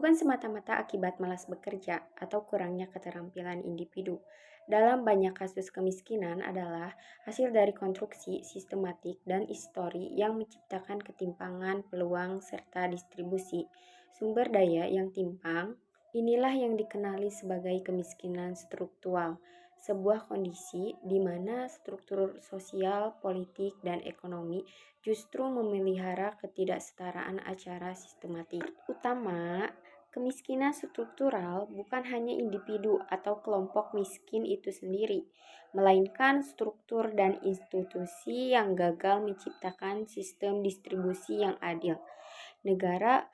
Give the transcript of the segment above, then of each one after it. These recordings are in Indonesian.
bukan semata-mata akibat malas bekerja atau kurangnya keterampilan individu. Dalam banyak kasus kemiskinan adalah hasil dari konstruksi sistematik dan histori yang menciptakan ketimpangan peluang serta distribusi sumber daya yang timpang. Inilah yang dikenali sebagai kemiskinan struktural, sebuah kondisi di mana struktur sosial, politik, dan ekonomi justru memelihara ketidaksetaraan acara sistematik. Utama, kemiskinan struktural bukan hanya individu atau kelompok miskin itu sendiri, melainkan struktur dan institusi yang gagal menciptakan sistem distribusi yang adil. Negara,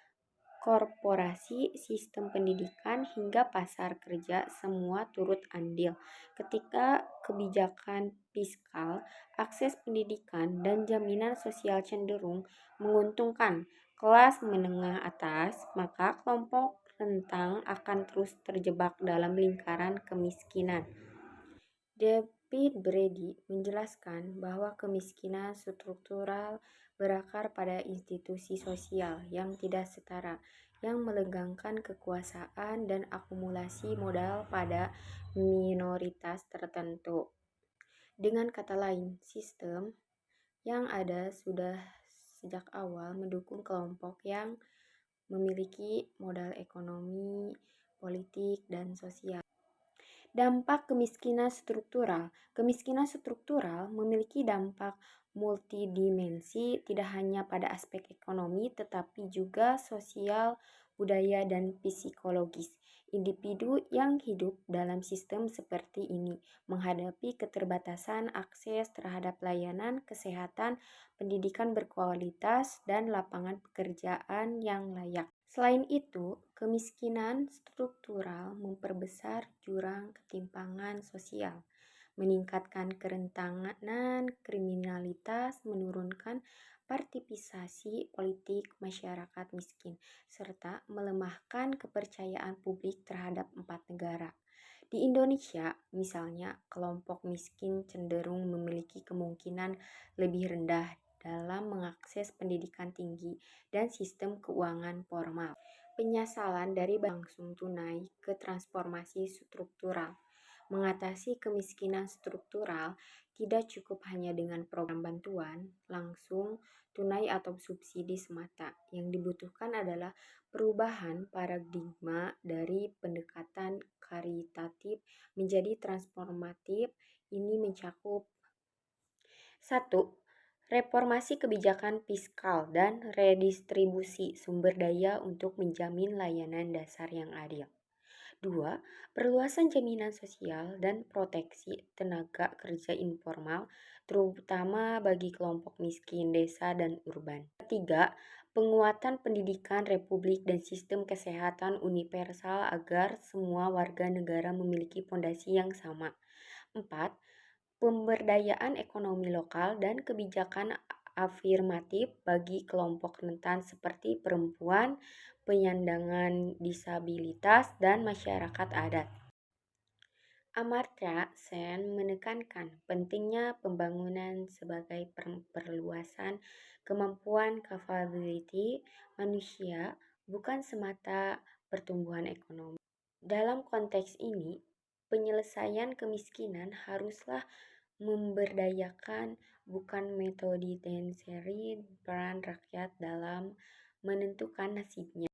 korporasi, sistem pendidikan, hingga pasar kerja semua turut andil ketika kebijakan fiskal, akses pendidikan, dan jaminan sosial cenderung menguntungkan kelas menengah atas, maka kelompok rentang akan terus terjebak dalam lingkaran kemiskinan. David Brady menjelaskan bahwa kemiskinan struktural berakar pada institusi sosial yang tidak setara, yang melegangkan kekuasaan dan akumulasi modal pada minoritas tertentu. Dengan kata lain, sistem yang ada sudah sejak awal mendukung kelompok yang memiliki modal ekonomi, politik, dan sosial. Dampak kemiskinan struktural. Kemiskinan struktural memiliki dampak multidimensi tidak hanya pada aspek ekonomi tetapi juga sosial, budaya, dan psikologis. Individu yang hidup dalam sistem seperti ini menghadapi keterbatasan akses terhadap layanan kesehatan, pendidikan berkualitas, dan lapangan pekerjaan yang layak. Selain itu, kemiskinan struktural memperbesar jurang ketimpangan sosial, meningkatkan kerentanan kriminalitas, menurunkan partisipasi politik masyarakat miskin, serta melemahkan kepercayaan publik terhadap empat negara. Di Indonesia, misalnya, kelompok miskin cenderung memiliki kemungkinan lebih rendah dalam mengakses pendidikan tinggi dan sistem keuangan formal. Penyesalan dari langsung tunai ke transformasi struktural. Mengatasi kemiskinan struktural tidak cukup hanya dengan program bantuan langsung tunai atau subsidi semata. Yang dibutuhkan adalah perubahan paradigma dari pendekatan karitatif menjadi transformatif. Ini mencakup 1. Reformasi kebijakan fiskal dan redistribusi sumber daya untuk menjamin layanan dasar yang adil. 2. Perluasan jaminan sosial dan proteksi tenaga kerja informal, terutama bagi kelompok miskin desa dan urban. 3. Penguatan pendidikan republik dan sistem kesehatan universal agar semua warga negara memiliki fondasi yang sama. 4. Pemberdayaan ekonomi lokal dan kebijakan afirmatif bagi kelompok rentan seperti perempuan, penyandang disabilitas, dan masyarakat adat. Amartya Sen menekankan pentingnya pembangunan sebagai perluasan kemampuan capability manusia, bukan semata pertumbuhan ekonomi. Dalam konteks ini, penyelesaian kemiskinan haruslah memberdayakan, bukan metodisentri peran rakyat dalam menentukan nasibnya.